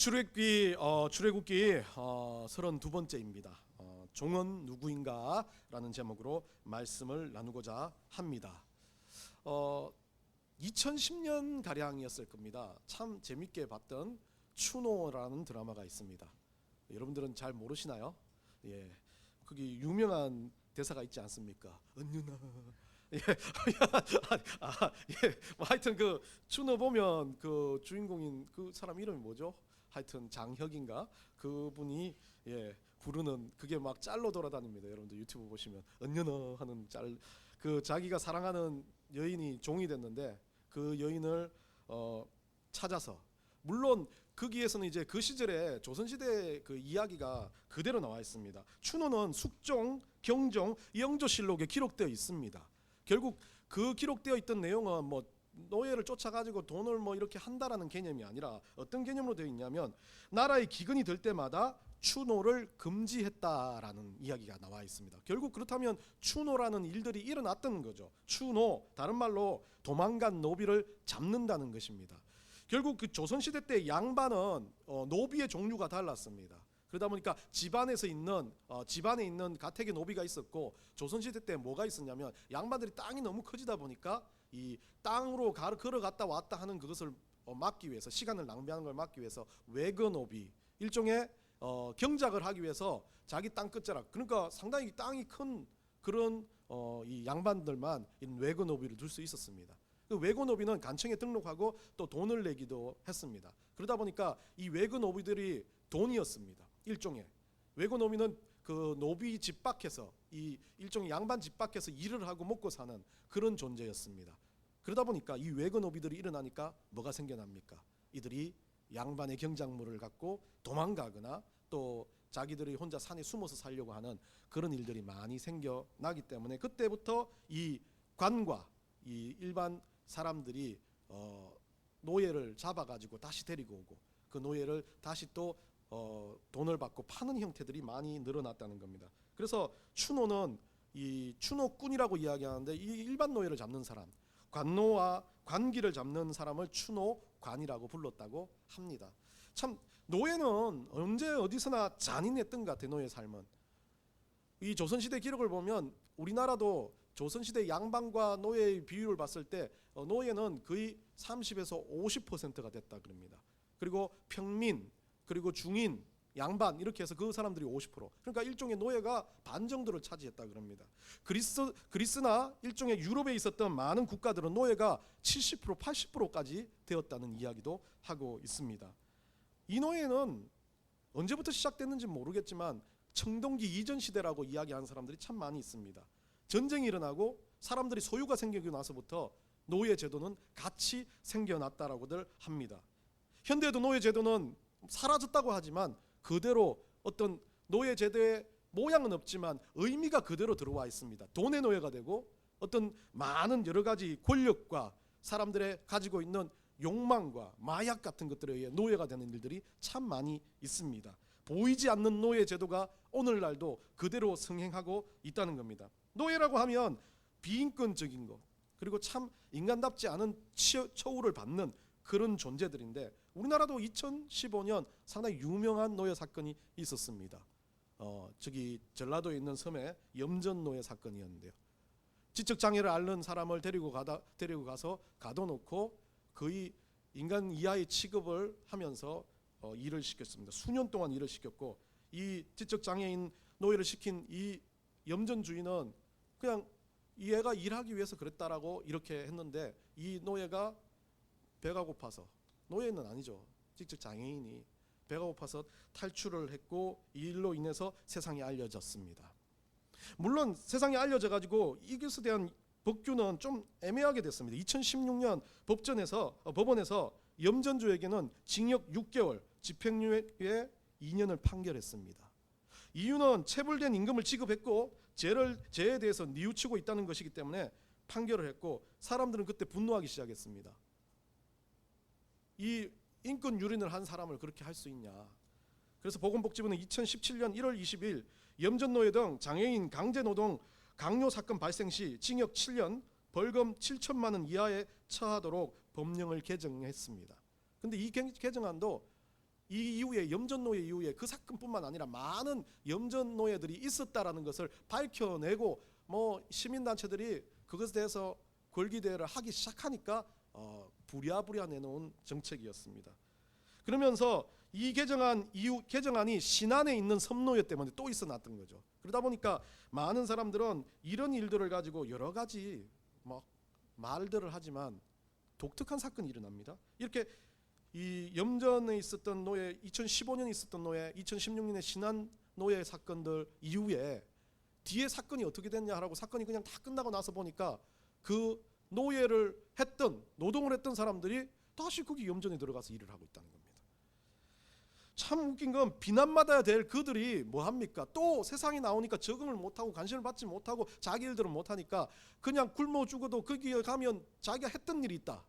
출애굽기 32번째입니다. 종은 누구인가? 라는 제목으로 말씀을 나누고자 합니다. 2010년 가량이었을 겁니다. 참 재밌게 봤던 추노라는 드라마가 있습니다. 여러분들은 잘 모르시나요? 예, 거기 유명한 대사가 있지 않습니까? 은유나. 예, 하여튼 그 추노 보면 그 주인공인 그 사람 이름이 뭐죠? 하여튼 장혁인가? 그분이 부르는 그게 막 짤로 돌아다닙니다. 여러분들 유튜브 보시면 은유나 하는 짤, 그 자기가 사랑하는 여인이 종이 됐는데 그 여인을 찾아서, 물론 거기에서는 이제 그 시절에 조선시대 그 이야기가 그대로 나와 있습니다. 추노는 숙종, 경종, 영조실록에 기록되어 있습니다. 결국 그 기록되어 있던 내용은 뭐 노예를 쫓아가지고 돈을 뭐 이렇게 한다라는 개념이 아니라 어떤 개념으로 되어 있냐면 나라의 기근이 될 때마다 추노를 금지했다라는 이야기가 나와 있습니다. 결국 그렇다면 추노라는 일들이 일어났던 거죠. 추노, 다른 말로 도망간 노비를 잡는다는 것입니다. 결국 그 조선시대 때 양반은 노비의 종류가 달랐습니다. 그러다 보니까 집안에 있는 가택의 노비가 있었고, 조선시대 때 뭐가 있었냐면 양반들이 땅이 너무 커지다 보니까 이 땅으로 걸어갔다 왔다 하는 그것을 막기 위해서, 시간을 낭비하는 걸 막기 위해서 외거노비, 일종의 경작을 하기 위해서 자기 땅 끝자락, 그러니까 상당히 땅이 큰 그런 이 양반들만 외거노비를 둘 수 있었습니다. 그 외거노비는 간청에 등록하고 또 돈을 내기도 했습니다. 그러다 보니까 이 외거노비들이 돈이었습니다. 일종의 외거노비는 그 노비 집 밖에서, 이 일종의 양반 집 밖에서 일을 하고 먹고 사는 그런 존재였습니다. 그러다 보니까 이 외거노비들이 일어나니까 뭐가 생겨납니까? 이들이 양반의 경작물을 갖고 도망가거나 또 자기들이 혼자 산에 숨어서 살려고 하는 그런 일들이 많이 생겨나기 때문에 그때부터 이 관과 이 일반 사람들이 노예를 잡아가지고 다시 데리고 오고 그 노예를 다시 또 돈을 받고 파는 형태들이 많이 늘어났다는 겁니다. 그래서 추노는 이 추노꾼이라고 이야기하는데 이 일반 노예를 잡는 사람, 관노와 관기를 잡는 사람을 추노관이라고 불렀다고 합니다. 참 노예는 언제 어디서나 잔인했던 것 같아요. 노예 삶은. 이 조선시대 기록을 보면 우리나라도 조선시대 양반과 노예의 비율을 봤을 때 노예는 거의 30에서 50%가 됐다 그럽니다. 그리고 평민, 그리고 중인, 양반 이렇게 해서 그 사람들이 50%, 그러니까 일종의 노예가 반 정도를 차지했다 그럽니다. 그리스나 일종의 유럽에 있었던 많은 국가들은 노예가 70%, 80%까지 되었다는 이야기도 하고 있습니다. 이 노예는 언제부터 시작됐는지 모르겠지만 청동기 이전 시대라고 이야기하는 사람들이 참 많이 있습니다. 전쟁이 일어나고 사람들이 소유가 생기고 나서부터 노예 제도는 같이 생겨났다라고들 합니다. 현대에도 노예 제도는 사라졌다고 하지만 그대로 어떤 노예 제도의 모양은 없지만 의미가 그대로 들어와 있습니다. 돈의 노예가 되고 어떤 많은 여러 가지 권력과 사람들의 가지고 있는 욕망과 마약 같은 것들에 의해 노예가 되는 일들이 참 많이 있습니다. 보이지 않는 노예 제도가 오늘날도 그대로 성행하고 있다는 겁니다. 노예라고 하면 비인권적인 것, 그리고 참 인간답지 않은 처우를 받는 그런 존재들인데 우리나라도 2015년 상당히 유명한 노예 사건이 있었습니다. 저기 전라도에 있는 섬에 염전노예 사건이었는데요. 지적장애를 앓는 사람을 데리고 가서 가둬놓고 거의 인간 이하의 취급을 하면서 일을 시켰습니다. 수년 동안 일을 시켰고, 이 지적장애인 노예를 시킨 이 염전 주인은 그냥 이 애가 일하기 위해서 그랬다라고 이렇게 했는데, 이 노예가 배가 고파서, 노예는 아니죠, 지적장애인이 배가 고파서 탈출을 했고 이 일로 인해서 세상에 알려졌습니다. 물론 세상에 알려져 가지고 이것에 대한 법규는 좀 애매하게 됐습니다. 2016년 법원에서 염전주에게는 징역 6개월, 집행유예 2년을 판결했습니다. 이유는 체불된 임금을 지급했고 죄에 대해서 뉘우치고 있다는 것이기 때문에 판결을 했고, 사람들은 그때 분노하기 시작했습니다. 이 인권 유린을 한 사람을 그렇게 할 수 있냐. 그래서 보건복지부는 2017년 1월 20일 염전노예 등 장애인 강제노동 강요 사건 발생 시 징역 7년, 벌금 7천만 원 이하에 처하도록 법령을 개정했습니다. 그런데 이 개정안도 이 이후에 염전노예 이후에 그 사건뿐만 아니라 많은 염전노예들이 있었다라는 것을 밝혀내고 뭐 시민단체들이 그것에 대해서 권리대회를 하기 시작하니까 부랴부랴 내놓은 정책이었습니다. 그러면서 이 개정안이 신안에 있는 섬노예 때문에 또 있어 놨던 거죠. 그러다 보니까 많은 사람들은 이런 일들을 가지고 여러 가지 막 말들을 하지만 독특한 사건이 일어납니다. 이렇게 이 염전에 있었던 노예, 2015년에 있었던 노예, 2016년에 신안 노예 사건들 이후에 뒤에 사건이 어떻게 됐냐라고 사건이 그냥 다 끝나고 나서 보니까 그 노예를 했던 노동을 했던 사람들이 다시 거기 염전에 들어가서 일을 하고 있다는 겁니다. 참 웃긴 건 비난받아야 될 그들이 뭐 합니까? 또 세상이 나오니까 적응을 못하고 관심을 받지 못하고 자기 일들을 못하니까 그냥 굶어 죽어도 거기에 가면 자기가 했던 일이 있다.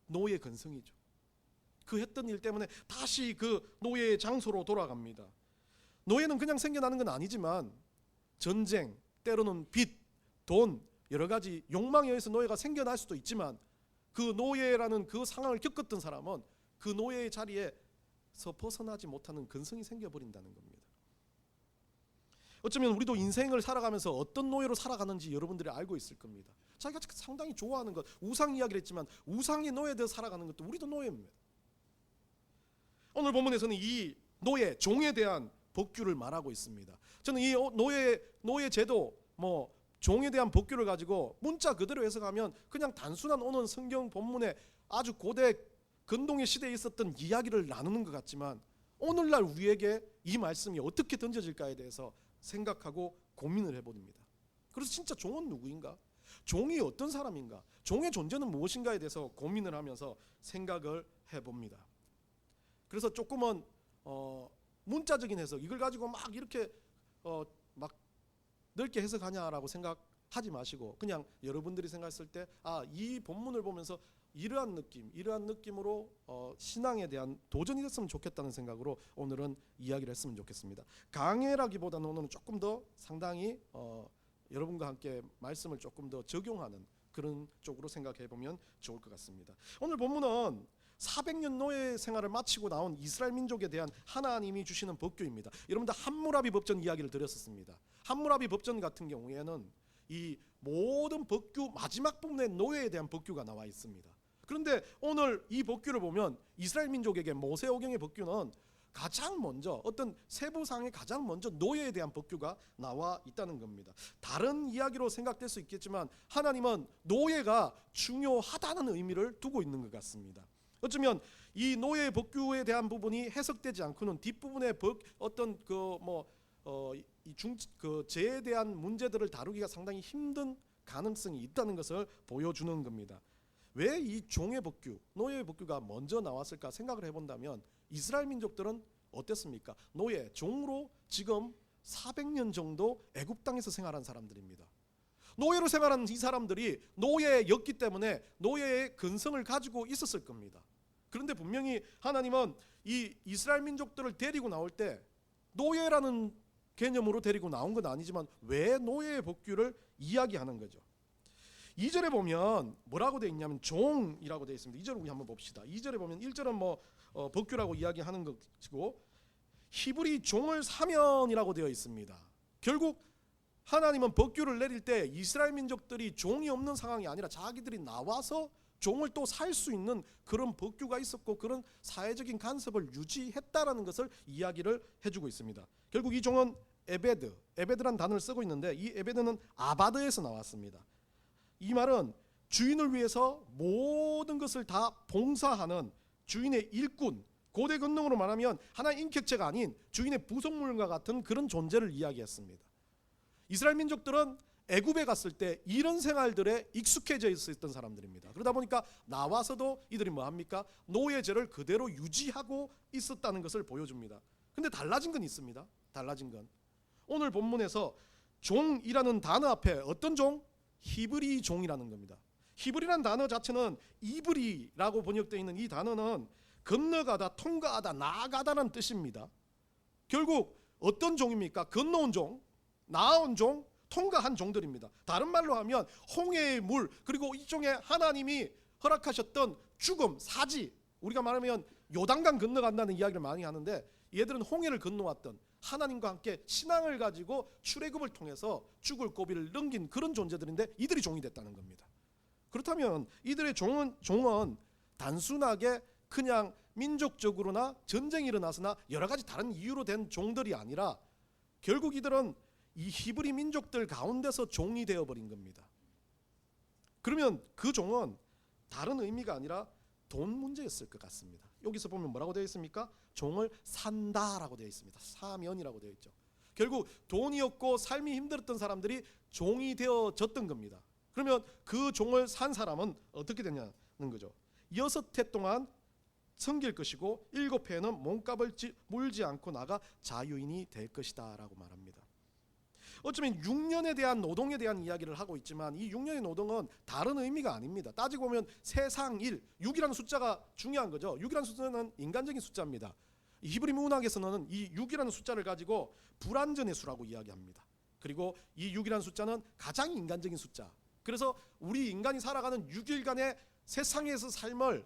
노예 근성이죠. 그 했던 일 때문에 다시 그 노예의 장소로 돌아갑니다. 노예는 그냥 생겨나는 건 아니지만 전쟁, 때로는 빚, 돈, 여러 가지 욕망에 의해서 노예가 생겨날 수도 있지만 그 노예라는 그 상황을 겪었던 사람은 그 노예의 자리에서 벗어나지 못하는 근성이 생겨버린다는 겁니다. 어쩌면 우리도 인생을 살아가면서 어떤 노예로 살아가는지 여러분들이 알고 있을 겁니다. 자기가 상당히 좋아하는 것, 우상 이야기를 했지만 우상의 노예되어 살아가는 것도 우리도 노예입니다. 오늘 본문에서는 이 노예, 종에 대한 법규를 말하고 있습니다. 저는 이 노예 제도, 뭐 종에 대한 법규를 가지고 문자 그대로 해석하면 그냥 단순한 오늘 성경 본문에 아주 고대 근동의 시대에 있었던 이야기를 나누는 것 같지만 오늘날 우리에게 이 말씀이 어떻게 던져질까에 대해서 생각하고 고민을 해봅니다. 그래서 진짜 종은 누구인가? 종이 어떤 사람인가? 종의 존재는 무엇인가에 대해서 고민을 하면서 생각을 해봅니다. 그래서 조금은 문자적인 해석, 이걸 가지고 막 이렇게 막 넓게 해석하냐라고 생각하지 마시고 그냥 여러분들이 생각했을 때 이 본문을 보면서 이러한 느낌으로 신앙에 대한 도전이 됐으면 좋겠다는 생각으로 오늘은 이야기를 했으면 좋겠습니다. 강해라기보다는 오늘은 조금 더 상당히 여러분과 함께 말씀을 조금 더 적용하는 그런 쪽으로 생각해 보면 좋을 것 같습니다. 오늘 본문은 400년 노예 생활을 마치고 나온 이스라엘 민족에 대한 하나님이 주시는 법규입니다. 여러분들 함무라비 법전 이야기를 드렸었습니다. 함무라비 법전 같은 경우에는 이 모든 법규 마지막 부분에 노예에 대한 법규가 나와 있습니다. 그런데 오늘 이 법규를 보면 이스라엘 민족에게 모세오경의 법규는 가장 먼저 어떤 세부상에 가장 먼저 노예에 대한 법규가 나와 있다는 겁니다. 다른 이야기로 생각될 수 있겠지만 하나님은 노예가 중요하다는 의미를 두고 있는 것 같습니다. 어쩌면 이 노예 법규에 대한 부분이 해석되지 않고는 뒷부분의 어떤 죄에 대한 문제들을 다루기가 상당히 힘든 가능성이 있다는 것을 보여주는 겁니다. 왜 이 종의 법규, 노예의 법규가 먼저 나왔을까 생각을 해본다면 이스라엘 민족들은 어땠습니까? 노예, 종으로 지금 400년 정도 애굽 땅에서 생활한 사람들입니다. 노예로 생활한 이 사람들이 노예였기 때문에 노예의 근성을 가지고 있었을 겁니다. 그런데 분명히 하나님은 이 이스라엘 민족들을 데리고 나올 때 노예라는 개념으로 데리고 나온 건 아니지만 왜 노예의 법규를 이야기하는 거죠. 2절에 보면 뭐라고 되어 있냐면 종이라고 되어 있습니다. 2절 우리 한번 봅시다. 2절에 보면 1절은 법규라고 이야기하는 것이고 히브리 종을 사면이라고 되어 있습니다. 결국 하나님은 법규를 내릴 때 이스라엘 민족들이 종이 없는 상황이 아니라 자기들이 나와서 종을 또 살 수 있는 그런 법규가 있었고 그런 사회적인 간섭을 유지했다라는 것을 이야기를 해주고 있습니다. 결국 이 종은 에베드란 단어를 쓰고 있는데 이 에베드는 아바드에서 나왔습니다. 이 말은 주인을 위해서 모든 것을 다 봉사하는 주인의 일꾼, 고대 근동으로 말하면 하나의 인격체가 아닌 주인의 부속물과 같은 그런 존재를 이야기했습니다. 이스라엘 민족들은 애굽에 갔을 때 이런 생활들에 익숙해져 있었던 사람들입니다. 그러다 보니까 나와서도 이들이 뭐합니까? 노예제를 그대로 유지하고 있었다는 것을 보여줍니다. 근데 달라진 건 있습니다. 달라진 건 오늘 본문에서 종이라는 단어 앞에 어떤 종? 히브리 종이라는 겁니다. 히브리라는 단어 자체는 이브리라고 번역되어 있는 이 단어는 건너가다, 통과하다, 나아가다라는 뜻입니다. 결국 어떤 종입니까? 건너온 종, 나아온 종, 통과한 종들입니다. 다른 말로 하면 홍해의 물, 그리고 이종에 하나님이 허락하셨던 죽음, 사지, 우리가 말하면 요단강 건너간다는 이야기를 많이 하는데 얘들은 홍해를 건너왔던 하나님과 함께 신앙을 가지고 출애굽을 통해서 죽을 고비를 넘긴 그런 존재들인데 이들이 종이 됐다는 겁니다. 그렇다면 이들의 종은 단순하게 그냥 민족적으로나 전쟁이 일어나서나 여러 가지 다른 이유로 된 종들이 아니라 결국 이들은 이 히브리 민족들 가운데서 종이 되어버린 겁니다. 그러면 그 종은 다른 의미가 아니라 돈 문제였을 것 같습니다. 여기서 보면 뭐라고 되어 있습니까? 종을 산다라고 되어 있습니다. 사면이라고 되어 있죠. 결국 돈이 없고 삶이 힘들었던 사람들이 종이 되어졌던 겁니다. 그러면 그 종을 산 사람은 어떻게 되냐는 거죠. 6해 동안 섬길 것이고 7해에는 몸값을 물지 않고 나가 자유인이 될 것이다 라고 말합니다. 어쩌면 6년에 대한 노동에 대한 이야기를 하고 있지만 이 6년의 노동은 다른 의미가 아닙니다. 따지고 보면 세상 일, 6이라는 숫자가 중요한 거죠. 6이라는 숫자는 인간적인 숫자입니다. 히브리 문학에서는 이 6이라는 숫자를 가지고 불완전의 수라고 이야기합니다. 그리고 이 6이라는 숫자는 가장 인간적인 숫자. 그래서 우리 인간이 살아가는 6일간의 세상에서 삶을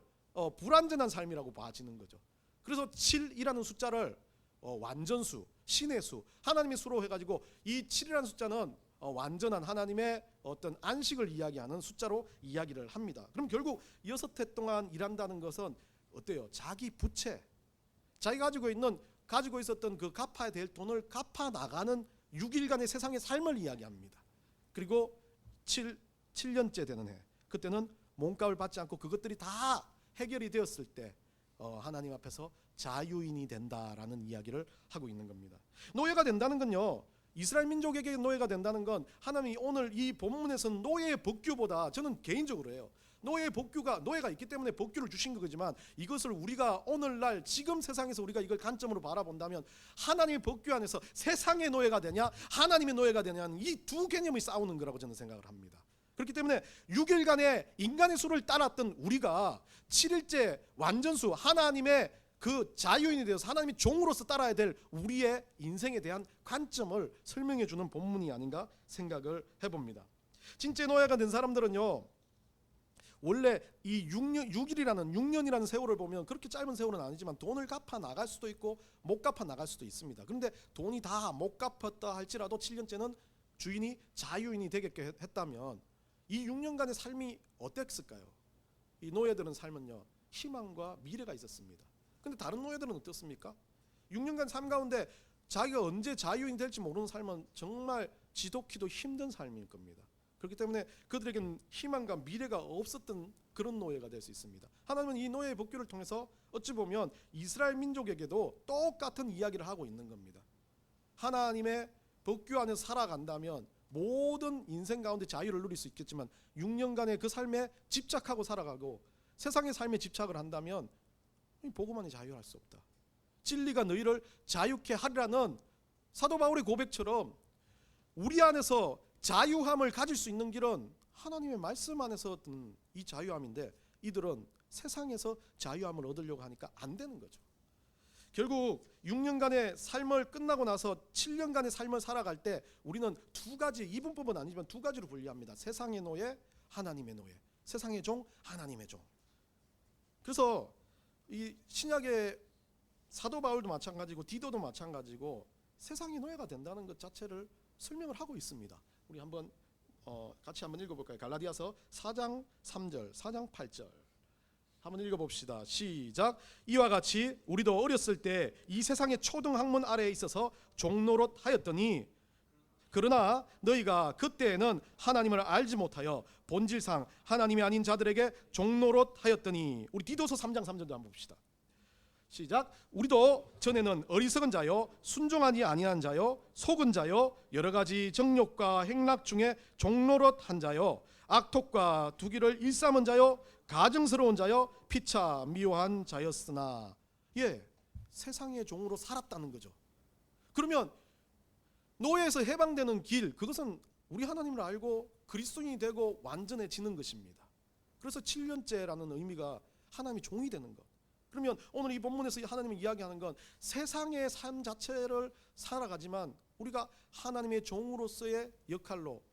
불완전한 삶이라고 봐지는 거죠. 그래서 7이라는 숫자를 완전수, 신의 수, 하나님의 수로 해가지고 이 7이라는 숫자는 완전한 하나님의 어떤 안식을 이야기하는 숫자로 이야기를 합니다. 그럼 결국 6해 동안 일한다는 것은 어때요? 자기 부채, 자기가 가지고 있었던 그 갚아야 될 돈을 갚아 나가는 6일간의 세상의 삶을 이야기합니다. 그리고 7년째 되는 해, 그때는 몸값을 받지 않고 그것들이 다 해결이 되었을 때 하나님 앞에서 자유인이 된다라는 이야기를 하고 있는 겁니다. 노예가 된다는 건요, 이스라엘 민족에게 노예가 된다는 건 하나님이 오늘 이 본문에서는 노예의 복규보다, 저는 개인적으로 해요, 노예가 있기 때문에 복규를 주신 거지만 이것을 우리가 오늘날 지금 세상에서 우리가 이걸 관점으로 바라본다면 하나님의 복규 안에서 세상의 노예가 되냐 하나님의 노예가 되냐는 이 두 개념이 싸우는 거라고 저는 생각을 합니다. 그렇기 때문에 6일간의 인간의 수를 따랐던 우리가 7일째 완전수, 하나님의 그 자유인이 되어서 하나님의 종으로서 따라야 될 우리의 인생에 대한 관점을 설명해 주는 본문이 아닌가 생각을 해봅니다. 진짜 노예가 된 사람들은요, 원래 이 6년이라는 세월을 보면 그렇게 짧은 세월은 아니지만 돈을 갚아 나갈 수도 있고 못 갚아 나갈 수도 있습니다. 그런데 돈이 다 못 갚았다 할지라도 7년째는 주인이 자유인이 되게 했다면 이 6년간의 삶이 어땠을까요? 이 노예들은 삶은요, 희망과 미래가 있었습니다. 근데 다른 노예들은 어떻습니까? 6년간 삶 가운데 자기가 언제 자유인이 될지 모르는 삶은 정말 지독히도 힘든 삶일 겁니다. 그렇기 때문에 그들에게는 희망과 미래가 없었던 그런 노예가 될 수 있습니다. 하나님은 이 노예의 복규를 통해서 어찌 보면 이스라엘 민족에게도 똑같은 이야기를 하고 있는 겁니다. 하나님의 복규 안에서 살아간다면 모든 인생 가운데 자유를 누릴 수 있겠지만 6년간의 그 삶에 집착하고 살아가고 세상의 삶에 집착을 한다면 복음만이 자유할 수 없다. 진리가 너희를 자유케 하리라는 사도 바울의 고백처럼 우리 안에서 자유함을 가질 수 있는 길은 하나님의 말씀 안에서 얻는 이 자유함인데 이들은 세상에서 자유함을 얻으려고 하니까 안 되는 거죠. 결국 6년간의 삶을 끝나고 나서 7년간의 삶을 살아갈 때 우리는 두 가지, 이분법은 아니지만 두 가지로 분리합니다. 세상의 노예, 하나님의 노예. 세상의 종, 하나님의 종. 그래서 이 신약의 사도 바울도 마찬가지고 디도도 마찬가지고 세상의 노예가 된다는 것 자체를 설명을 하고 있습니다. 우리 한번 같이 한번 읽어볼까요? 갈라디아서 4장 3절, 4장 8절 한번 읽어봅시다. 시작. 이와 같이 우리도 어렸을 때 이 세상의 초등학문 아래에 있어서 종노릇 하였더니 그러나 너희가 그때에는 하나님을 알지 못하여 본질상 하나님이 아닌 자들에게 종노릇 하였더니. 우리 디도서 3장 3절도 한번 봅시다. 시작. 우리도 전에는 어리석은 자요 순종하지 아니한 자요 속은 자요 여러 가지 정욕과 행락 중에 종노릇한 자요 악독과 두기를 일삼은 자요 가증스러운 자요 피차 미워한 자였으나. 예, 세상의 종으로 살았다는 거죠. 그러면 노예에서 해방되는 길, 그것은 우리 하나님을 알고 그리스도인이 되고 완전해지는 것입니다. 그래서 7년째라는 의미가 하나님이 종이 되는 것. 그러면 오늘 이 본문에서 하나님이 이야기하는 건 세상의 삶 자체를 살아가지만 우리가 하나님의 종으로서의 역할로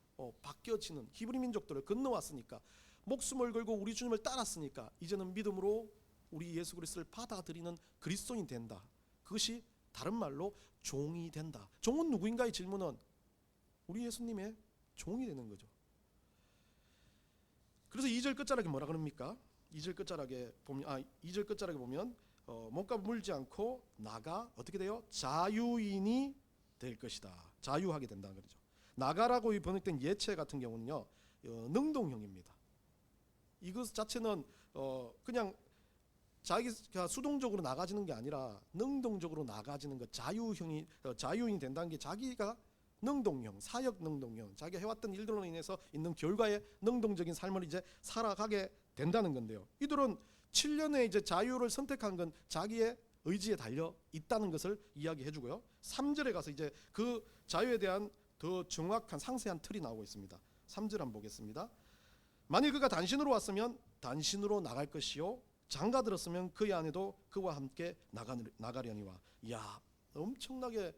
바뀌어지는, 히브리 민족들을 건너왔으니까 목숨을 걸고 우리 주님을 따랐으니까 이제는 믿음으로 우리 예수 그리스도를 받아들이는 그리스도인이 된다. 그것이 다른 말로 종이 된다. 종은 누구인가의 질문은 우리 예수님의 종이 되는 거죠. 그래서 2절 끝자락에 뭐라 그럽니까? 2절 끝자락에 보면 몸값 물지 않고 나가 어떻게 돼요? 자유인이 될 것이다. 자유하게 된다는 거죠. 나가라고 번역된 예체 같은 경우는요, 능동형입니다. 이것 자체는 그냥 자기가 수동적으로 나가지는 게 아니라 능동적으로 나가지는 것. 자유인이 된다는 게 자기가 능동형, 사역 능동형, 자기가 해왔던 일들로 인해서 있는 결과의 능동적인 삶을 이제 살아가게 된다는 건데요. 이들은 7년에 이제 자유를 선택한 건 자기의 의지에 달려 있다는 것을 이야기해주고요. 3절에 가서 이제 그 자유에 대한 더 정확한 상세한 틀이 나오고 있습니다. 3절 한번 보겠습니다. 만일 그가 단신으로 왔으면 단신으로 나갈 것이요, 장가 들었으면 그의 아내도 그와 함께 나가려니와. 이야, 엄청나게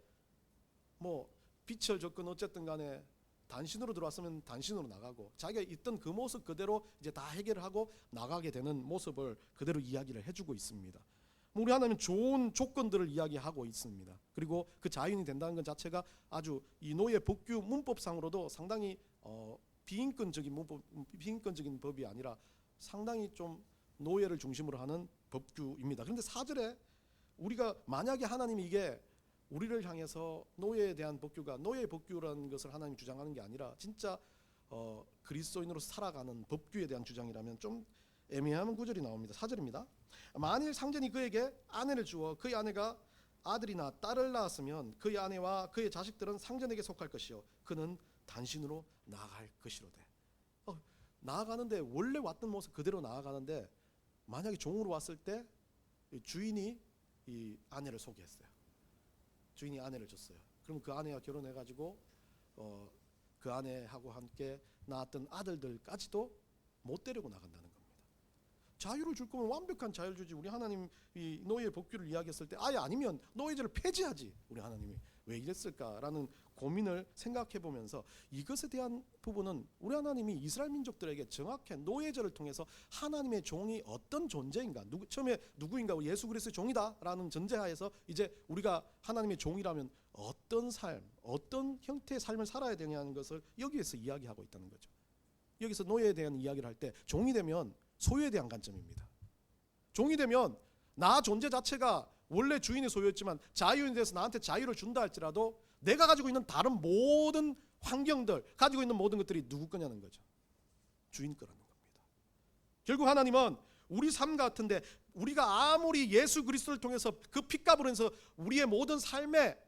비철 조건 어쨌든 간에 단신으로 들어왔으면 단신으로 나가고, 자기가 있던 그 모습 그대로 이제 다 해결을 하고 나가게 되는 모습을 그대로 이야기를 해주고 있습니다. 우리 하나님은 좋은 조건들을 이야기하고 있습니다. 그리고 그 자유인이 된다는 것 자체가 아주 이 노예 법규 문법상으로도 상당히 비인권적인 법이 아니라 상당히 좀 노예를 중심으로 하는 법규입니다. 그런데 4절에 우리가 만약에 하나님이 이게 우리를 향해서 노예에 대한 법규가 노예의 법규라는 것을 하나님이 주장하는 게 아니라 진짜 그리스도인으로서 살아가는 법규에 대한 주장이라면 좀 애매한 구절이 나옵니다. 4절입니다. 만일 상전이 그에게 아내를 주어 그의 아내가 아들이나 딸을 낳았으면 그의 아내와 그의 자식들은 상전에게 속할 것이요, 그는 단신으로 나아갈 것이로되. 나아가는데 원래 왔던 모습 그대로 나아가는데, 만약에 종으로 왔을 때 주인이 이 아내를 소개했어요. 주인이 아내를 줬어요. 그럼 그 아내와 결혼해가지고 그 아내하고 함께 낳았던 아들들까지도 못 데리고 나간다는 겁니다. 자유를 줄 거면 완벽한 자유를 주지. 우리 하나님 이 노예의 법규를 이야기했을 때 아예 아니면 노예제를 폐지하지. 우리 하나님이 왜 이랬을까라는 고민을 생각해 보면서 이것에 대한 부분은 우리 하나님이 이스라엘 민족들에게 정확히 노예제를 통해서 하나님의 종이 어떤 존재인가, 처음에 누구인가, 예수 그리스도의 종이다라는 전제하에서 이제 우리가 하나님의 종이라면 어떤 삶, 어떤 형태의 삶을 살아야 되냐는 것을 여기에서 이야기하고 있다는 거죠. 여기서 노예에 대한 이야기를 할 때 종이 되면 소유에 대한 관점입니다. 종이 되면 나 존재 자체가 원래 주인의 소유였지만 자유인이 돼서 나한테 자유를 준다 할지라도 내가 가지고 있는 다른 모든 환경들, 가지고 있는 모든 것들이 누구 거냐는 거죠. 주인 거라는 겁니다. 결국 하나님은 우리 삶 같은데 우리가 아무리 예수 그리스도를 통해서 그 핏값으로 해서 우리의 모든 삶에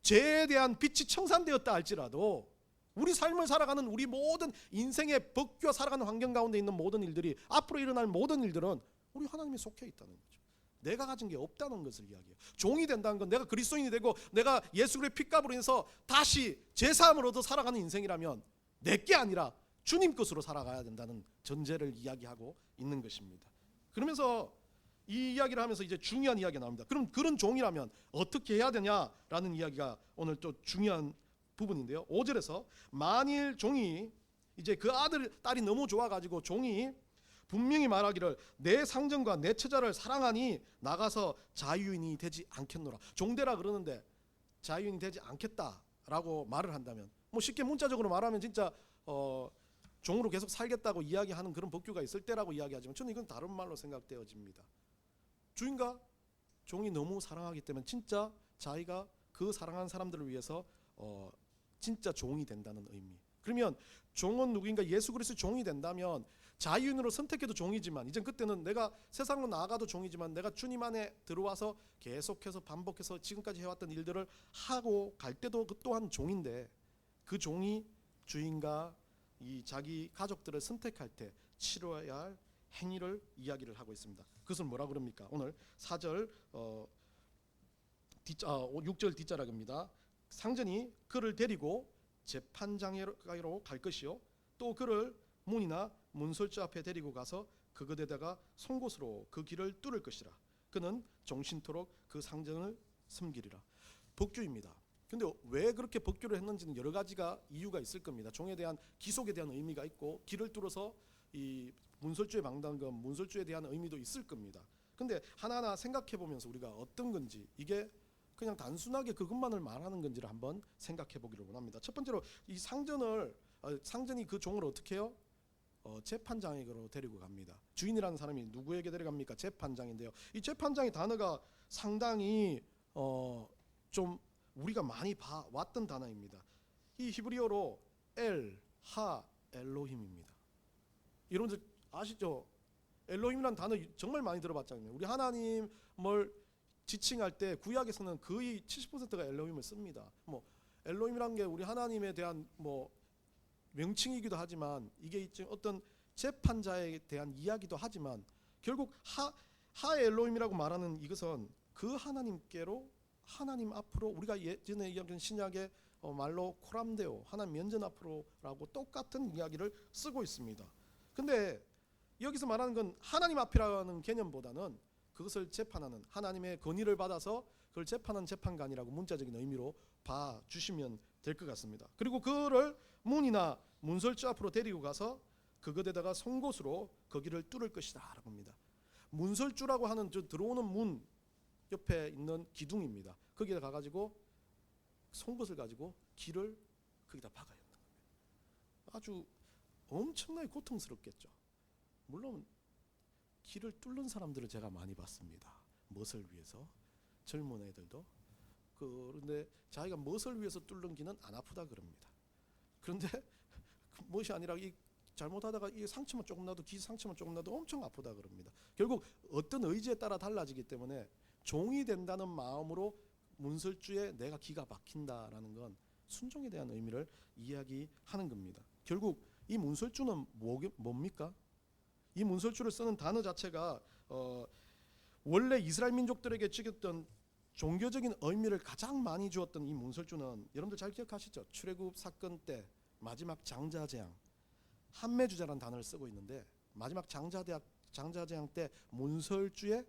죄에 대한 빛이 청산되었다 할지라도 우리 삶을 살아가는 우리 모든 인생의 법규와 살아가는 환경 가운데 있는 모든 일들이, 앞으로 일어날 모든 일들은 우리 하나님이 속해 있다는 거죠. 내가 가진 게 없다는 것을 이야기해요. 종이 된다는 건 내가 그리스도인이 되고 내가 예수 그리스도의 핏값으로 인해서 다시 제사함을 얻어 살아가는 인생이라면 내게 아니라 주님 것으로 살아가야 된다는 전제를 이야기하고 있는 것입니다. 그러면서 이 이야기를 하면서 이제 중요한 이야기가 나옵니다. 그럼 그런 종이라면 어떻게 해야 되냐라는 이야기가 오늘 또 중요한 부분인데요. 5절에서 만일 종이 이제 그 아들 딸이 너무 좋아가지고 종이 분명히 말하기를 내 상전과 내 처자를 사랑하니 나가서 자유인이 되지 않겠노라. 종되라 그러는데 자유인이 되지 않겠다라고 말을 한다면, 쉽게 문자적으로 말하면 진짜 종으로 계속 살겠다고 이야기하는 그런 법규가 있을 때라고 이야기하지만 저는 이건 다른 말로 생각되어집니다. 주인과 종이 너무 사랑하기 때문에 진짜 자기가 그 사랑하는 사람들을 위해서 진짜 종이 된다는 의미. 그러면 종은 누구인가? 예수 그리스도 종이 된다면 자유인으로 선택해도 종이지만, 이젠 그때는 내가 세상으로 나아가도 종이지만 내가 주님 안에 들어와서 계속해서 반복해서 지금까지 해왔던 일들을 하고 갈 때도 그 또한 종인데, 그 종이 주인과 이 자기 가족들을 선택할 때 치러야 할 행위를 이야기를 하고 있습니다. 그것을 뭐라 그럽니까? 오늘 4절 6절 뒷자락입니다. 상전이 그를 데리고 재판장으로 갈 것이요, 또 그를 문이나 문설주 앞에 데리고 가서 그것에다가 송곳으로 그 길을 뚫을 것이라. 그는 종신토록 그 상전을 섬기리라. 법규입니다. 근데 왜 그렇게 법규를 했는지는 여러 가지가 이유가 있을 겁니다. 종에 대한 기속에 대한 의미가 있고, 길을 뚫어서 이 문설주에 막는 건 문설주에 대한 의미도 있을 겁니다. 근데 하나하나 생각해 보면서 우리가 어떤 건지, 이게 그냥 단순하게 그것만을 말하는 건지를 한번 생각해 보기를 원합니다. 첫 번째로 이 상전이 그 종을 어떻게 해요? 재판장에게로 데리고 갑니다. 주인이라는 사람이 누구에게 데려갑니까? 재판장인데요. 이 재판장의 단어가 상당히 좀 우리가 많이 봐왔던 단어입니다. 이 히브리어로 엘로힘입니다. 여러분들 아시죠? 엘로힘이라는 단어 정말 많이 들어봤잖아요. 우리 하나님을 지칭할 때 구약에서는 거의 70%가 엘로힘을 씁니다. 뭐 엘로힘이라는 게 우리 하나님에 대한 뭐 명칭이기도 하지만, 이게 어떤 재판자에 대한 이야기도 하지만, 결국 하 엘로힘이라고 말하는 이것은 그 하나님께로, 하나님 앞으로, 우리가 예전에 이야기한 신약의 말로 코람데오, 하나님 면전 앞으로라고 똑같은 이야기를 쓰고 있습니다. 근데 여기서 말하는 건 하나님 앞이라는 개념보다는 그것을 재판하는, 하나님의 건의를 받아서 그걸 재판하는 재판관이라고 문자적인 의미로 봐주시면 될 것 같습니다. 그리고 그를 문이나 문설주 앞으로 데리고 가서 그것에다가 송곳으로 거기를 뚫을 것이다 라고 합니다. 문설주라고 하는 저 들어오는 문 옆에 있는 기둥입니다. 거기에 가가지고 송곳을 가지고 길을 거기다 박아야 합니다. 아주 엄청나게 고통스럽겠죠. 물론 길을 뚫는 사람들은 제가 많이 봤습니다. 무엇을 위해서? 젊은 애들도. 그런데 자기가 무엇을 위해서 뚫는 길은 안 아프다 그럽니다. 그런데 무엇이 아니라 이 잘못하다가 이 상처만 조금 나도, 기 상처만 조금 나도 엄청 아프다 그럽니다. 결국 어떤 의지에 따라 달라지기 때문에 종이 된다는 마음으로 문설주에 내가 기가 막힌다라는 건 순종에 대한 의미를 이야기하는 겁니다. 결국 이 문설주는 뭡니까? 이 문설주를 쓰는 단어 자체가 원래 이스라엘 민족들에게 주었던 종교적인 의미를 가장 많이 주었던 이 문설주는, 여러분들 잘 기억하시죠? 출애굽 사건 때 마지막 장자재앙, 한매주자라는 단어를 쓰고 있는데, 마지막 장자재앙 때 문설주에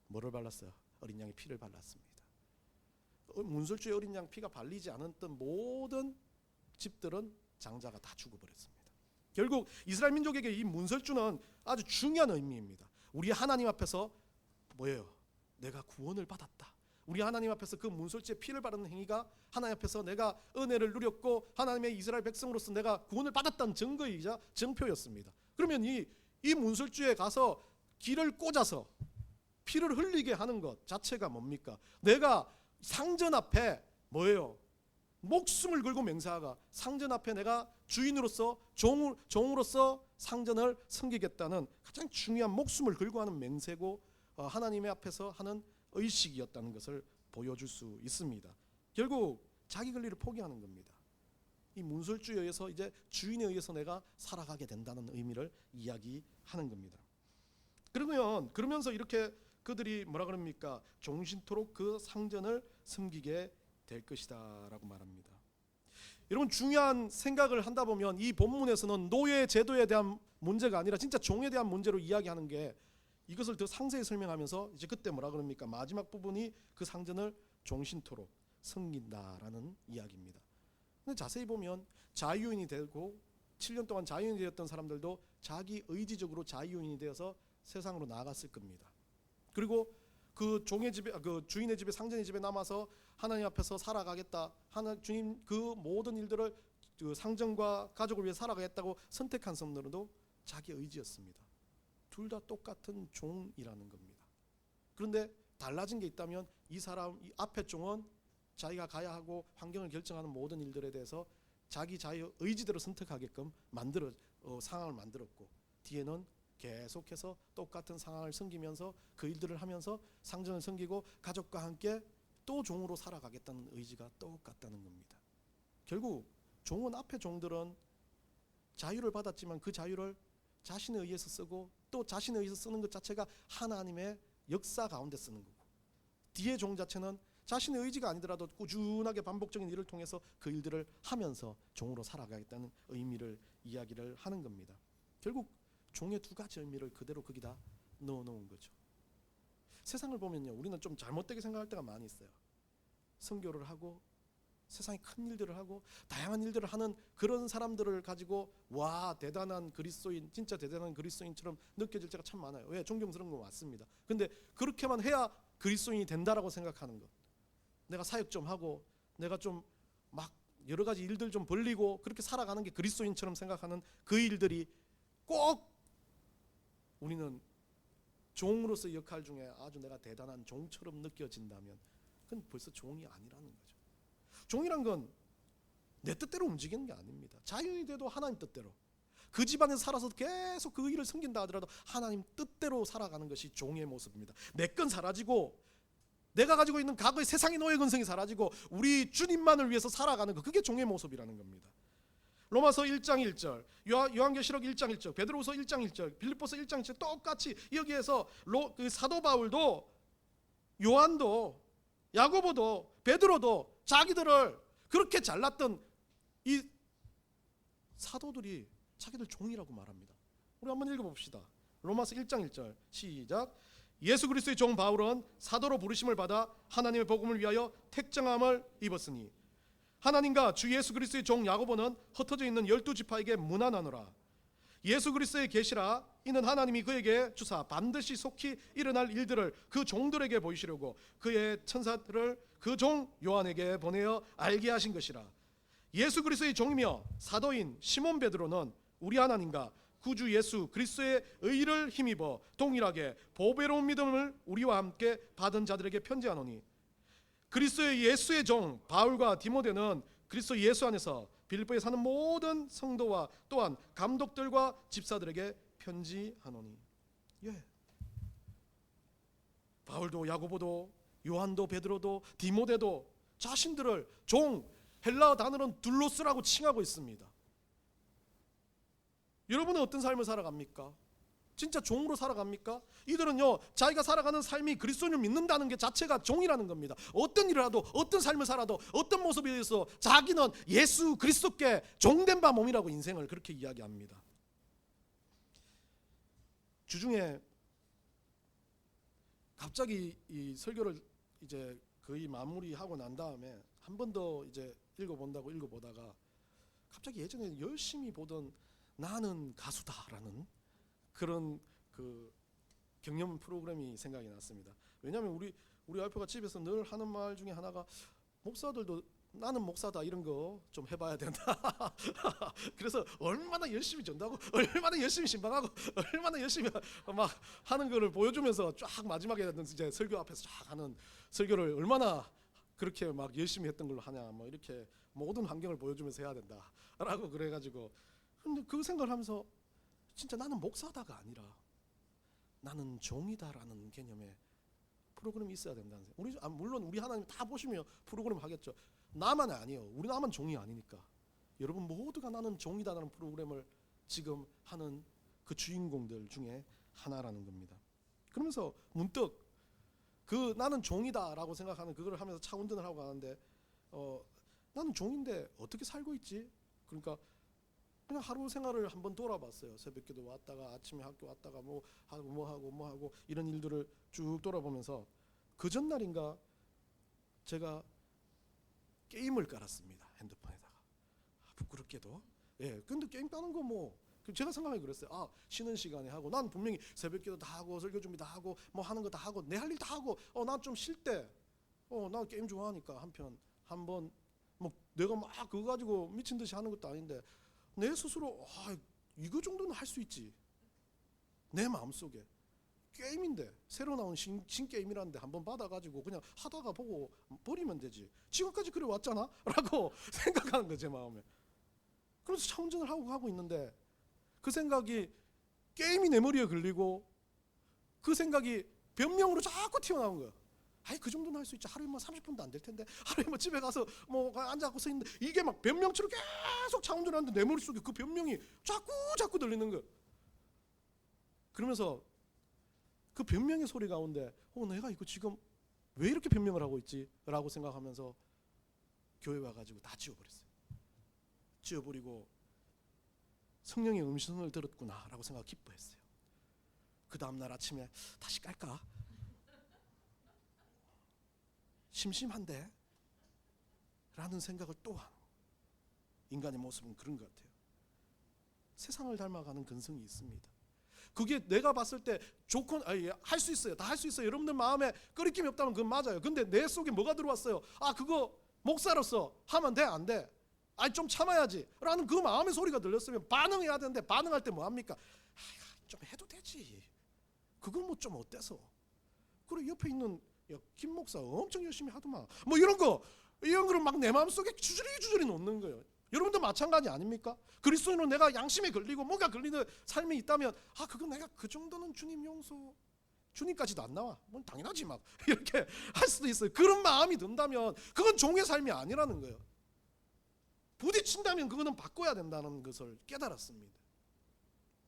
뭐를 발랐어요? 어린 양의 피를 발랐습니다. 문설주에 어린 양 피가 발리지 않았던 모든 집들은 장자가 다 죽어버렸습니다. 결국 이스라엘 민족에게 이 문설주는 아주 중요한 의미입니다. 우리 하나님 앞에서 뭐예요? 내가 구원을 받았다. 우리 하나님 앞에서 그 문설주에 피를 바르는 행위가 하나님 앞에서 내가 은혜를 누렸고 하나님의 이스라엘 백성으로서 내가 구원을 받았다는 증거이자 증표였습니다. 그러면 이 문설주에 가서 길을 꽂아서 피를 흘리게 하는 것 자체가 뭡니까? 내가 상전 앞에 뭐예요? 목숨을 걸고 맹세하가 상전 앞에 내가 주인으로서 종으로서 상전을 섬기겠다는 가장 중요한 목숨을 걸고 하는 맹세고, 하나님의 앞에서 하는 의식이었다는 것을 보여줄 수 있습니다. 결국 자기 권리를 포기하는 겁니다. 이 문설주에 의해서 이제 주인에 의해서 내가 살아가게 된다는 의미를 이야기하는 겁니다. 그러면서 이렇게 그들이 뭐라 그럽니까? 종신토록 그 상전을 섬기게 될 것이다 라고 말합니다. 여러분, 중요한 생각을 한다 보면 이 본문에서는 노예 제도에 대한 문제가 아니라 진짜 종에 대한 문제로 이야기하는 게, 이것을 더 상세히 설명하면서 이제 그때 뭐라 그럽니까? 마지막 부분이 그 상전을 종신토록 섬긴다라는 이야기입니다. 근데 자세히 보면 자유인이 되고 7년 동안 자유인이 되었던 사람들도 자기 의지적으로 자유인이 되어서 세상으로 나아갔을 겁니다. 그리고 그 종의 집에, 그 주인의 집에, 상전의 집에 남아서 하나님 앞에서 살아가겠다. 주님 그 모든 일들을 그 상전과 가족을 위해 살아가겠다고 선택한 사람들도 자기 의지였습니다. 둘 다 똑같은 종이라는 겁니다. 그런데 달라진 게 있다면 이 앞에 종은 자기가 가야 하고 환경을 결정하는 모든 일들에 대해서 자기 자유 의지대로 선택하게끔 상황을 만들었고, 뒤에는 계속해서 똑같은 상황을 섬기면서 그 일들을 하면서 상전을 섬기고 가족과 함께 또 종으로 살아가겠다는 의지가 똑같다는 겁니다. 결국 종은, 앞에 종들은 자유를 받았지만 그 자유를 자신에 의해서 쓰고 또 자신에 의해서 쓰는 것 자체가 하나님의 역사 가운데 쓰는 거고, 뒤에 종 자체는 자신의 의지가 아니더라도 꾸준하게 반복적인 일을 통해서 그 일들을 하면서 종으로 살아가겠다는 의미를 이야기를 하는 겁니다. 결국 종의 두 가지 의미를 그대로 거기다 넣어놓은 거죠. 세상을 보면요, 우리는 좀 잘못되게 생각할 때가 많이 있어요. 선교를 하고 세상에 큰 일들을 하고 다양한 일들을 하는 그런 사람들을 가지고 와 대단한 그리스도인, 진짜 대단한 그리스도인처럼 느껴질 때가 참 많아요. 왜? 존경스러운 건 맞습니다. 근데 그렇게만 해야 그리스도인이 된다라고 생각하는 것, 내가 사역 좀 하고 내가 좀 막 여러 가지 일들 좀 벌리고 그렇게 살아가는 게 그리스도인처럼 생각하는 그 일들이 꼭 우리는 종으로서의 역할 중에 아주 내가 대단한 종처럼 느껴진다면 그건 벌써 종이 아니라는 거죠. 종이란 건 내 뜻대로 움직이는 게 아닙니다. 자연이 돼도 하나님 뜻대로, 그 집안에서 살아서 계속 그 일을 섬긴다 하더라도 하나님 뜻대로 살아가는 것이 종의 모습입니다. 내 건 사라지고 내가 가지고 있는 과거의 세상의 노예 근성이 사라지고 우리 주님만을 위해서 살아가는 것, 그게 종의 모습이라는 겁니다. 로마서 1장 1절, 요한계시록 1장 1절, 베드로후서 1장 1절, 빌립보서 1장 1절 똑같이 여기에서 그 사도 바울도 요한도 야고보도 베드로도 자기들을 그렇게 잘났던 이 사도들이 자기들 종이라고 말합니다. 우리 한번 읽어봅시다. 로마서 1장 1절 시작. 예수 그리스도의 종 바울은 사도로 부르심을 받아 하나님의 복음을 위하여 택정함을 입었으니 하나님과 주 예수 그리스도의 종 야고보는 흩어져 있는 12지파에게 문안하노라. 예수 그리스도의 계시라 이는 하나님이 그에게 주사 반드시 속히 일어날 일들을 그 종들에게 보이시려고 그의 천사들을 그 종 요한에게 보내어 알게 하신 것이라. 예수 그리스도의 종이며 사도인 시몬 베드로는 우리 하나님과 구주 예수 그리스도의 의를 힘입어 동일하게 보배로운 믿음을 우리와 함께 받은 자들에게 편지하노니 그리스도의 예수의 종 바울과 디모데는 그리스도 예수 안에서 빌립보에 사는 모든 성도와 또한 감독들과 집사들에게 편지하노니. 예. 바울도 야고보도 요한도 베드로도 디모데도 자신들을 종, 헬라어 단어는 둘로스라고 칭하고 있습니다. 여러분은 어떤 삶을 살아갑니까? 진짜 종으로 살아갑니까? 이들은요, 자기가 살아가는 삶이 그리스도를 믿는다는 게 자체가 종이라는 겁니다. 어떤 일을 하도 어떤 삶을 살아도 어떤 모습에 대해서 자기는 예수 그리스도께 종된 바 몸이라고 인생을 그렇게 이야기합니다. 주중에 갑자기 이 설교를 이제 거의 마무리하고 난 다음에 한 번 더 이제 읽어보다가 갑자기 예전에 열심히 보던 나는 가수다라는 그런 그 경연 프로그램이 생각이 났습니다. 왜냐하면 우리 와이프가 집에서 늘 하는 말 중에 하나가 목사들도 나는 목사다 이런 거 좀 해봐야 된다. 그래서 얼마나 열심히 전도하고 얼마나 열심히 신방하고 얼마나 열심히 막 하는 거를 보여주면서 쫙 마지막에 이제 설교 앞에서 쫙 하는 설교를 얼마나 그렇게 막 열심히 했던 걸로 하냐, 뭐 이렇게 모든 환경을 보여주면서 해야 된다라고 그래가지고, 근데 그 생각을 하면서 진짜 나는 목사다가 아니라 나는 종이다라는 개념의 프로그램이 있어야 된다는 생각. 물론 우리 하나님 다 보시면 프로그램 하겠죠. 나만 아니에요. 우리 나만 종이 아니니까. 여러분 모두가 나는 종이다라는 프로그램을 지금 하는 그 주인공들 중에 하나라는 겁니다. 그러면서 문득 그 나는 종이다라고 생각하는 그걸 하면서 차 운전을 하고 가는데 나는 종인데 어떻게 살고 있지? 그러니까 그냥 하루 생활을 한번 돌아봤어요. 새벽기도 왔다가 아침에 학교 왔다가 뭐 하고 이런 일들을 쭉 돌아보면서 그 전날인가 제가 게임을 깔았습니다. 핸드폰에다가. 부끄럽게도. 예. 근데 게임 까는 거 뭐 제가 생각하기 그랬어요. 아, 쉬는 시간에 하고, 난 분명히 새벽기도 다 하고 설교 준비 다 하고 뭐 하는 거 다 하고 내 할 일 다 하고 난 좀 쉴 때 나 게임 좋아하니까 한번 뭐 내가 막 그거 가지고 미친 듯이 하는 것도 아닌데 내 스스로 이거 정도는 할 수 있지. 내 마음속에 게임인데 새로 나온 신 게임이라는데 한번 받아가지고 그냥 하다가 보고 버리면 되지. 지금까지 그래 왔잖아 라고 생각하는 거 제 마음에. 그래서 차 운전을 하고 있는데 그 생각이 게임이 내 머리에 걸리고 그 생각이 변명으로 자꾸 튀어나온 거야. 아이 그 정도는 할 수 있지. 하루에 뭐 30분도 안 될 텐데 하루에 뭐 집에 가서 뭐 앉아서 서 있는데 이게 막 변명처럼 계속 차 운전하는데 내 머릿속에 그 변명이 자꾸 들리는 거야. 그러면서 그 변명의 소리 가운데 내가 이거 지금 왜 이렇게 변명을 하고 있지? 라고 생각하면서 교회 와가지고 다 지워버렸어요. 지워버리고 성령의 음성을 들었구나 라고 생각 기뻐했어요. 그 다음날 아침에 다시 깔까? 심심한데 라는 생각을 또한 인간의 모습은 그런 것 같아요. 세상을 닮아가는 근성이 있습니다. 그게 내가 봤을 때 좋건 할 수 있어요. 다 할 수 있어요. 여러분들 마음에 꺼리낌이 없다면 그건 맞아요. 근데 내 속에 뭐가 들어왔어요? 그거 목사로서 하면 돼? 안 돼? 좀 참아야지 라는 그 마음의 소리가 들렸으면 반응해야 되는데, 반응할 때 뭐합니까? 좀 해도 되지. 그건 뭐 좀 어때서? 그리고 옆에 있는 김 목사 엄청 열심히 하더만 뭐 이런 거를 막 내 마음속에 주저리 놓는 거예요. 여러분도 마찬가지 아닙니까? 그리스도인으로 내가 양심에 걸리고 뭔가 걸리는 삶이 있다면 그건 내가 그 정도는 주님 용서, 주님까지도 안 나와. 뭐 당연하지 막 이렇게 할 수도 있어요. 그런 마음이 든다면 그건 종의 삶이 아니라는 거예요. 부딪힌다면 그거는 바꿔야 된다는 것을 깨달았습니다.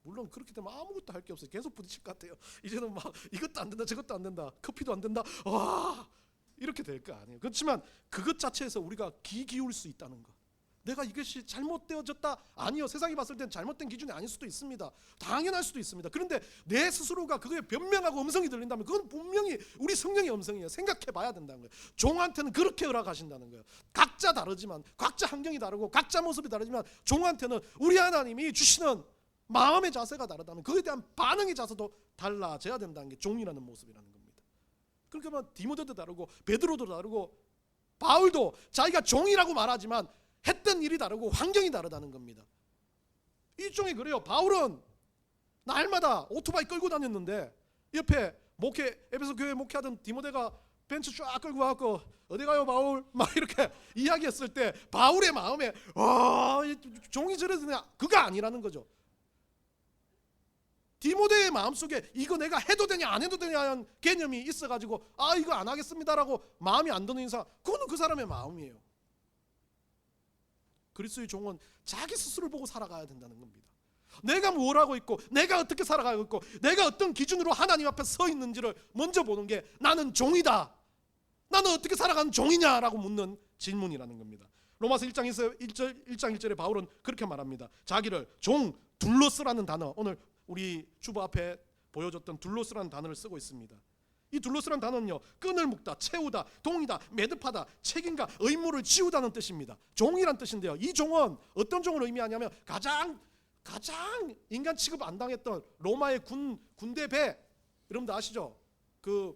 물론 그렇게 되면 아무것도 할 게 없어요. 계속 부딪힐 것 같아요. 이제는 막 이것도 안 된다, 저것도 안 된다, 커피도 안 된다, 이렇게 될 거 아니에요. 그렇지만 그것 자체에서 우리가 귀 기울 수 있다는 것. 내가 이것이 잘못되어졌다? 아니요. 세상이 봤을 땐 잘못된 기준이 아닐 수도 있습니다. 당연할 수도 있습니다. 그런데 내 스스로가 그거에 변명하고 음성이 들린다면 그건 분명히 우리 성령의 음성이에요. 생각해 봐야 된다는 거예요. 종한테는 그렇게 허락하신다는 거예요. 각자 다르지만, 각자 환경이 다르고 각자 모습이 다르지만 종한테는 우리 하나님이 주시는 마음의 자세가 다르다면 그에 대한 반응의 자세도 달라져야 된다는 게 종이라는 모습이라는 겁니다. 그러니까 뭐 디모데도 다르고 베드로도 다르고 바울도 자기가 종이라고 말하지만 했던 일이 다르고 환경이 다르다는 겁니다. 일종의 그래요. 바울은 날마다 오토바이 끌고 다녔는데 옆에 에베소 교회 목회하던 디모데가 벤츠 쫙 끌고 와서 어디 가요 바울? 막 이렇게 이야기했을 때 바울의 마음에 종이 저래 되냐? 그거 아니라는 거죠. 디모데의 마음속에 이거 내가 해도 되냐 안 해도 되냐는 개념이 있어가지고 이거 안 하겠습니다라고 마음이 안 드는 인상, 그거는 그 사람의 마음이에요. 그리스도의 종은 자기 스스로를 보고 살아가야 된다는 겁니다. 내가 뭘 하고 있고 내가 어떻게 살아가고 있고 내가 어떤 기준으로 하나님 앞에 서 있는지를 먼저 보는 게 나는 종이다, 나는 어떻게 살아가는 종이냐라고 묻는 질문이라는 겁니다. 로마서 1장 1절에 바울은 그렇게 말합니다. 자기를 종 둘로스라는 단어, 오늘 우리 주보 앞에 보여줬던 둘로스라는 단어를 쓰고 있습니다. 이 둘로스라는 단어는요, 끈을 묶다, 채우다, 동이다, 매듭하다, 책임과 의무를 지우다는 뜻입니다. 종이란 뜻인데요, 이 종은 어떤 종을 의미하냐면 가장 인간 취급 안 당했던 로마의 군대 배, 여러분들 아시죠? 그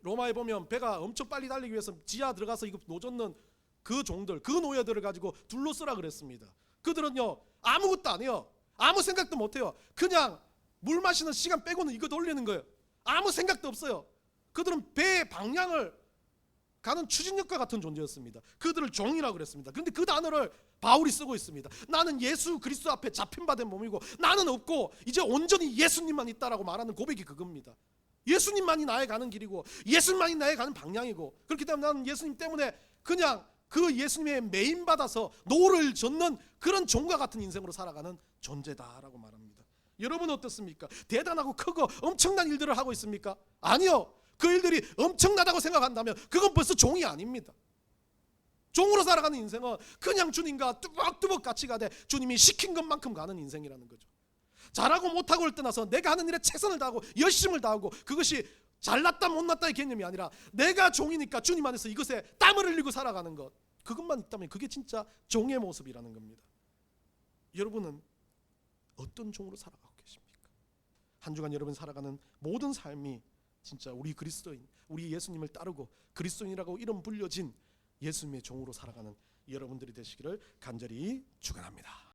로마에 보면 배가 엄청 빨리 달리기 위해서 지하 들어가서 이거 노젓는 그 종들, 그 노예들을 가지고 둘로스라 그랬습니다. 그들은요 아무것도 안 해요. 아무 생각도 못 해요. 그냥 물 마시는 시간 빼고는 이거 돌리는 거예요. 아무 생각도 없어요. 그들은 배의 방향을 가는 추진력과 같은 존재였습니다. 그들을 종이라고 그랬습니다. 그런데 그 단어를 바울이 쓰고 있습니다. 나는 예수 그리스도 앞에 잡힌 바 된 몸이고 나는 없고 이제 온전히 예수님만 있다라고 말하는 고백이 그겁니다. 예수님만이 나의 가는 길이고 예수님만이 나의 가는 방향이고, 그렇기 때문에 나는 예수님 때문에 그냥 그 예수님의 메인 받아서 노를 젓는 그런 종과 같은 인생으로 살아가는 존재다라고 말합니다. 여러분은 어떻습니까? 대단하고 크고 엄청난 일들을 하고 있습니까? 아니요. 그 일들이 엄청나다고 생각한다면 그건 벌써 종이 아닙니다. 종으로 살아가는 인생은 그냥 주님과 뚜벅뚜벅 같이 가되 주님이 시킨 것만큼 가는 인생이라는 거죠. 잘하고 못하고를 떠나서 내가 하는 일에 최선을 다하고 열심을 다하고, 그것이 잘났다 못났다의 개념이 아니라 내가 종이니까 주님 안에서 이것에 땀을 흘리고 살아가는 것, 그것만 있다면 그게 진짜 종의 모습이라는 겁니다. 여러분은 어떤 종으로 살아가고 계십니까? 한 주간 여러분 살아가는 모든 삶이 진짜 우리 그리스도인, 우리 예수님을 따르고 그리스도인이라고 이름 불려진 예수님의 종으로 살아가는 여러분들이 되시기를 간절히 축원합니다.